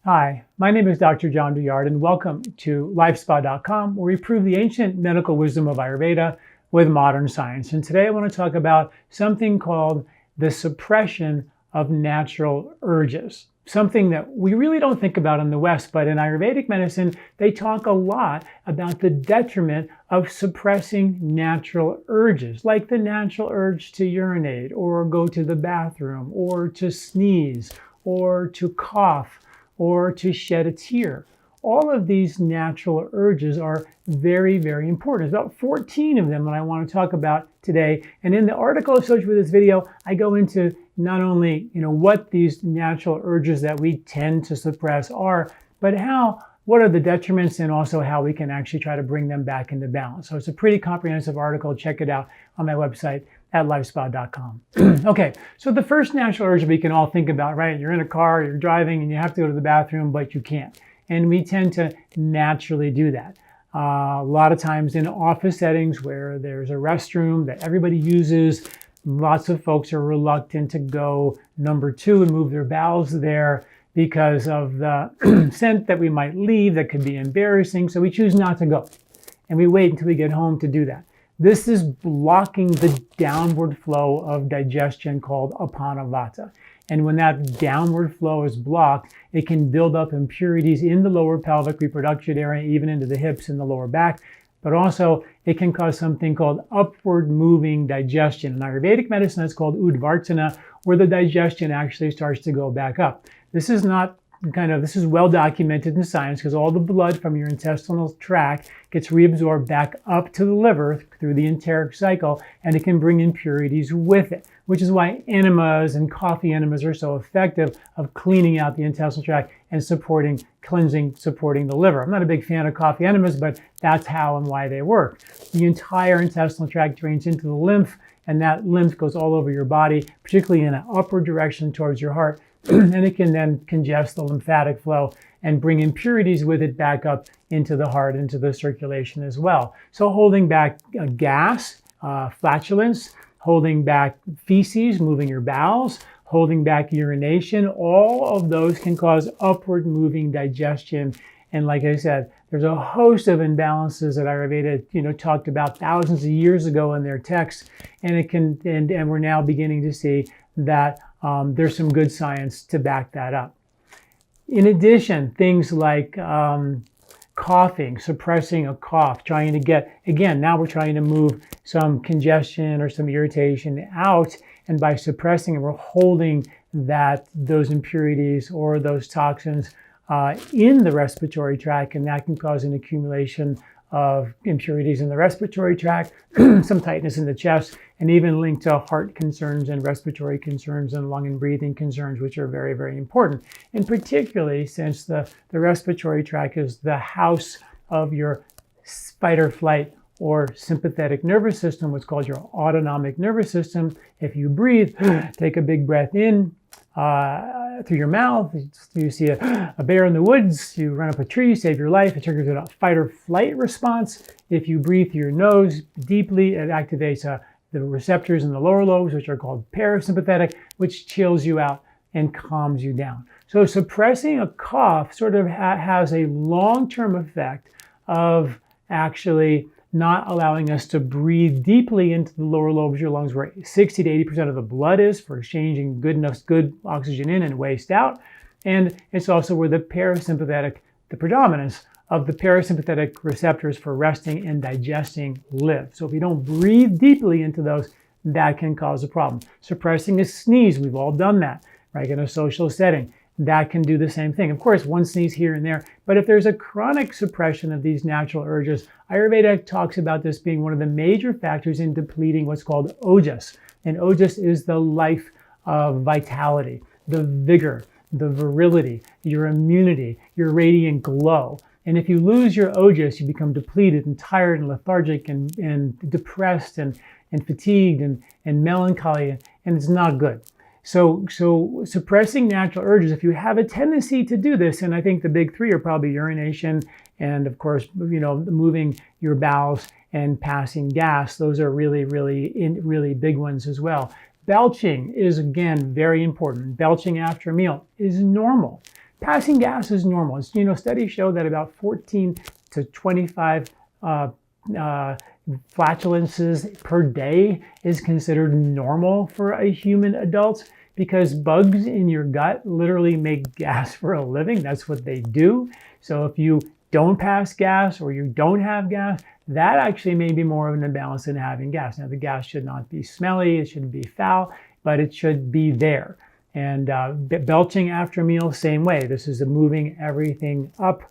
Hi, my name is Dr. John Douillard, and welcome to LifeSpa.com, where we prove the ancient medical wisdom of Ayurveda with modern science. And today I want to talk about something called the suppression of natural urges, something that we really don't think about in the West, but in Ayurvedic medicine, they talk a lot about the detriment of suppressing natural urges, like the natural urge to urinate, or go to the bathroom, or to sneeze, or to cough, or to shed a tear. All of these natural urges are very, very important. There's about 14 of them that I want to talk about today. And in the article associated with this video, I go into not only what these natural urges that we tend to suppress are, but what are the detriments, and also how we can actually try to bring them back into balance. So it's a pretty comprehensive article. Check it out on my website at lifespa.com. Okay, so the first natural urge we can all think about, right? You're in a car, you're driving, and you have to go to the bathroom, but you can't. And we tend to naturally do that. A lot of times in office settings where there's a restroom that everybody uses, lots of folks are reluctant to go number 2 and move their bowels there because of the scent that we might leave that could be embarrassing. So we choose not to go. And we wait until we get home to do that. This is blocking the downward flow of digestion called Vāgbhata. And when that downward flow is blocked, it can build up impurities in the lower pelvic reproduction area, even into the hips and the lower back. But also, it can cause something called upward moving digestion. In Ayurvedic medicine, it's called Udvartana, where the digestion actually starts to go back up. This is well documented in science because all the blood from your intestinal tract gets reabsorbed back up to the liver through the enteric cycle, and it can bring impurities with it, which is why enemas and coffee enemas are so effective of cleaning out the intestinal tract and supporting the liver. I'm not a big fan of coffee enemas, but that's how and why they work. The entire intestinal tract drains into the lymph, and that lymph goes all over your body, particularly in an upward direction towards your heart. And it can then congest the lymphatic flow and bring impurities with it back up into the heart, into the circulation as well. So holding back gas, flatulence, holding back feces, moving your bowels, holding back urination, all of those can cause upward moving digestion. And like I said, there's a host of imbalances that Ayurveda, talked about thousands of years ago in their texts, and we're now beginning to see that there's some good science to back that up. In addition, things like coughing, suppressing a cough, trying to get, again, now we're trying to move some congestion or some irritation out, and by suppressing it, we're holding those impurities or those toxins in the respiratory tract, and that can cause an accumulation of impurities in the respiratory tract, some tightness in the chest, and even linked to heart concerns and respiratory concerns and lung and breathing concerns, which are very, very important. And particularly since the respiratory tract is the house of your fight or flight or sympathetic nervous system, what's called your autonomic nervous system. If you breathe, take a big breath in through your mouth, you see a bear in the woods, you run up a tree, save your life, it triggers a fight or flight response. If you breathe through your nose deeply, it activates the receptors in the lower lobes, which are called parasympathetic, which chills you out and calms you down. So suppressing a cough sort of has a long-term effect of actually not allowing us to breathe deeply into the lower lobes of your lungs, where 60 to 80% of the blood is for exchanging good oxygen in and waste out. And it's also where the predominance of the parasympathetic receptors for resting and digesting live. So if you don't breathe deeply into those, that can cause a problem. Suppressing a sneeze, we've all done that, right, in a social setting. That can do the same thing. Of course, one sneeze here and there, but if there's a chronic suppression of these natural urges, Ayurveda talks about this being one of the major factors in depleting what's called ojas. And ojas is the life of vitality, the vigor, the virility, your immunity, your radiant glow. And if you lose your ojas, you become depleted and tired and lethargic and depressed and fatigued and melancholy, and it's not good. So suppressing natural urges, if you have a tendency to do this, and I think the big three are probably urination and, of course, moving your bowels and passing gas. Those are really big ones as well. Belching is, again, very important. Belching after a meal is normal. passing gas is normal. Studies show that about 14 to 25 flatulences per day is considered normal for a human adult, because bugs in your gut literally make gas for a living. That's what they do. So if you don't pass gas or you don't have gas, that actually may be more of an imbalance than having gas. Now, the gas should not be smelly, it shouldn't be foul, but it should be there. And belching after a meal, same way. This is moving everything up,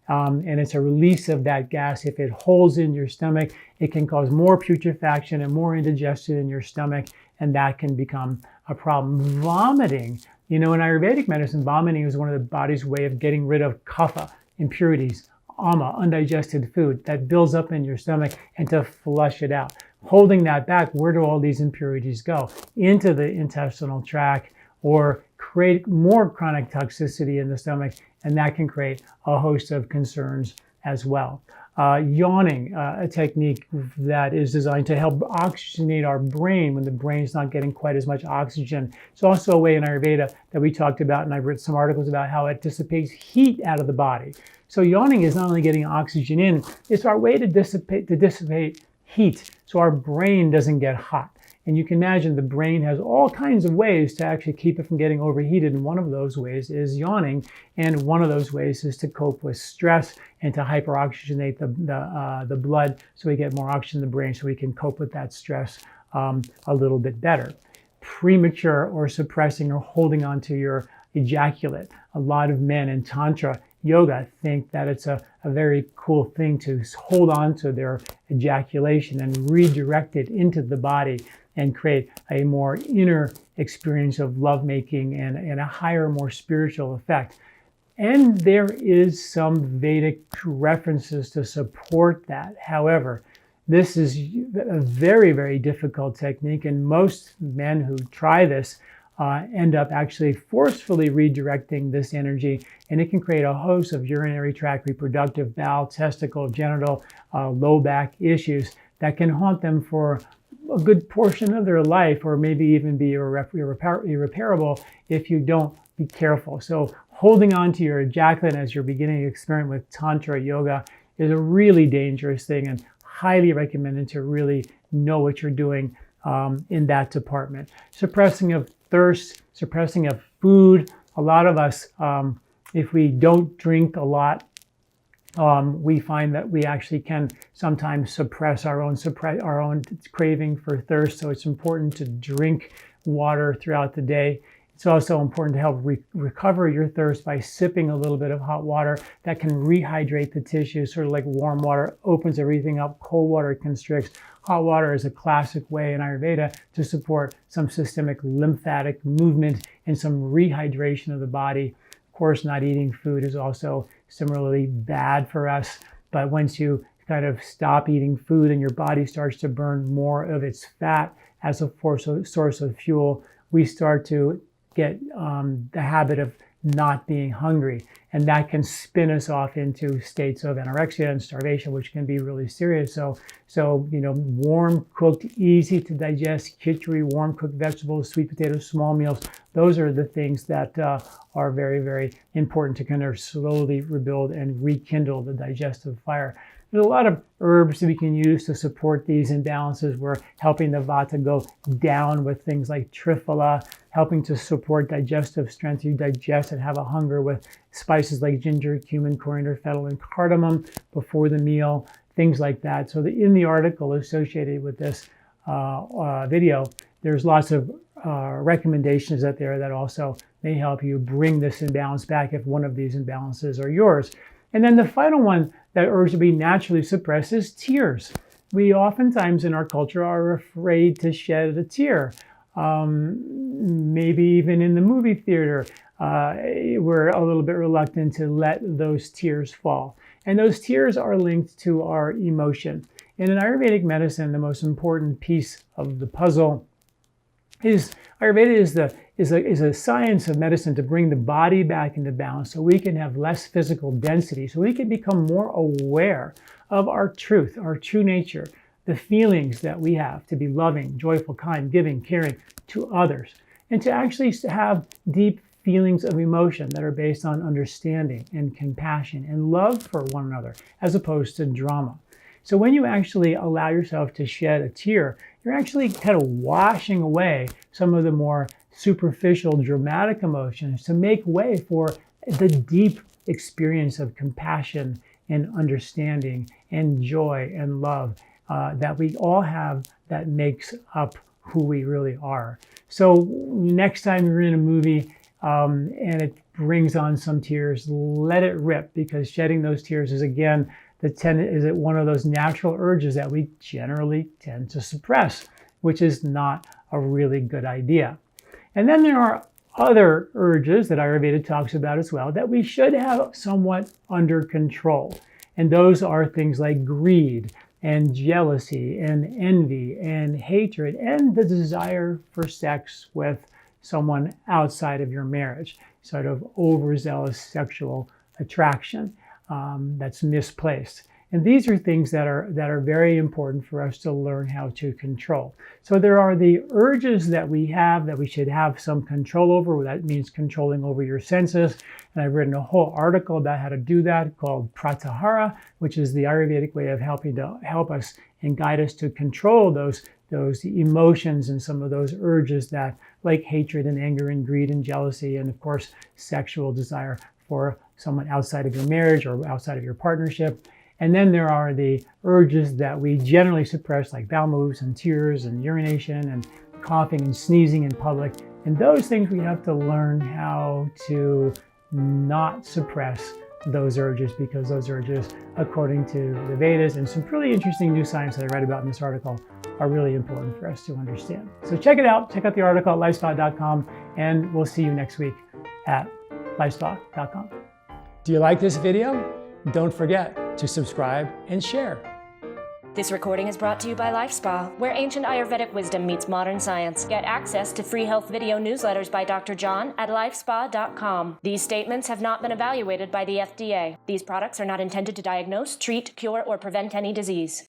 and it's a release of that gas. If it holds in your stomach, it can cause more putrefaction and more indigestion in your stomach, and that can become a problem. Vomiting, in Ayurvedic medicine, vomiting is one of the body's way of getting rid of kapha, impurities, ama, undigested food that builds up in your stomach, and to flush it out. Holding that back, where do all these impurities go? Into the intestinal tract, or create more chronic toxicity in the stomach, and that can create a host of concerns as well. Yawning, a technique that is designed to help oxygenate our brain when the brain's not getting quite as much oxygen. It's also a way in Ayurveda that we talked about, and I've written some articles about how it dissipates heat out of the body. So yawning is not only getting oxygen in, it's our way to dissipate heat so our brain doesn't get hot. And you can imagine the brain has all kinds of ways to actually keep it from getting overheated. And one of those ways is yawning. And one of those ways is to cope with stress and to hyperoxygenate the blood so we get more oxygen in the brain so we can cope with that stress a little bit better. Premature or suppressing or holding on to your ejaculate. A lot of men in Tantra yoga think that it's a very cool thing to hold on to their ejaculation and redirect it into the body and create a more inner experience of lovemaking and a higher, more spiritual effect. And there is some Vedic references to support that. However, this is a very, very difficult technique, and most men who try this end up actually forcefully redirecting this energy, and it can create a host of urinary tract, reproductive, bowel, testicle, genital, low back issues that can haunt them for a good portion of their life, or maybe even be irreparable if you don't be careful. So holding on to your ejaculate as you're beginning to experiment with Tantra yoga is a really dangerous thing, and highly recommended to really know what you're doing in that department. Suppressing of thirst, suppressing of food. A lot of us, if we don't drink a lot, we find that we actually can sometimes suppress our own craving for thirst. So it's important to drink water throughout the day. It's also important to help recover your thirst by sipping a little bit of hot water. That can rehydrate the tissue, sort of like warm water opens everything up, cold water constricts. Hot water is a classic way in Ayurveda to support some systemic lymphatic movement and some rehydration of the body. Of course, not eating food is also similarly bad for us, but once you kind of stop eating food and your body starts to burn more of its fat as a source of fuel, we start to get the habit of not being hungry, and that can spin us off into states of anorexia and starvation, which can be really serious. So warm cooked, easy to digest khichdi, warm cooked vegetables, sweet potatoes, small meals, those are the things that are very, very important to kind of slowly rebuild and rekindle the digestive fire. There's a lot of herbs that we can use to support these imbalances. We're helping the Vata go down with things like triphala, helping to support digestive strength. You digest and have a hunger with spices like ginger, cumin, coriander, fennel, and cardamom before the meal, things like that. So in the article associated with this video, there's lots of recommendations out there that also may help you bring this imbalance back if one of these imbalances are yours. And then the final one that urge to be naturally suppressed is tears. We oftentimes in our culture are afraid to shed a tear. Maybe even in the movie theater, we're a little bit reluctant to let those tears fall. And those tears are linked to our emotion. And in Ayurvedic medicine, the most important piece of the puzzle is Ayurveda is a science of medicine to bring the body back into balance so we can have less physical density, so we can become more aware of our truth, our true nature, the feelings that we have to be loving, joyful, kind, giving, caring to others, and to actually have deep feelings of emotion that are based on understanding and compassion and love for one another, as opposed to drama. So when you actually allow yourself to shed a tear, you're actually kind of washing away some of the more superficial, dramatic emotions to make way for the deep experience of compassion and understanding and joy and love that we all have, that makes up who we really are. So next time you're in a movie and it brings on some tears, let it rip, because shedding those tears is, again, is it one of those natural urges that we generally tend to suppress, which is not a really good idea. And then there are other urges that Ayurveda talks about as well that we should have somewhat under control. And those are things like greed and jealousy and envy and hatred and the desire for sex with someone outside of your marriage, sort of overzealous sexual attraction that's misplaced. And these are things that are very important for us to learn how to control. So there are the urges that we have that we should have some control over. That means controlling over your senses. And I've written a whole article about how to do that called Pratyahara, which is the Ayurvedic way of help us and guide us to control those emotions and some of those urges that, like hatred and anger and greed and jealousy, and of course, sexual desire for someone outside of your marriage or outside of your partnership. And then there are the urges that we generally suppress, like bowel moves and tears and urination and coughing and sneezing in public. And those things we have to learn how to not suppress those urges, because those urges, according to the Vedas and some really interesting new science that I read about in this article, are really important for us to understand. So check it out. Check out the article at LifeSpa.com, and we'll see you next week at LifeSpa.com. Do you like this video? Don't forget to subscribe and share. This recording is brought to you by LifeSpa, where ancient Ayurvedic wisdom meets modern science. Get access to free health video newsletters by Dr. John at LifeSpa.com. These statements have not been evaluated by the FDA. These products are not intended to diagnose, treat, cure, or prevent any disease.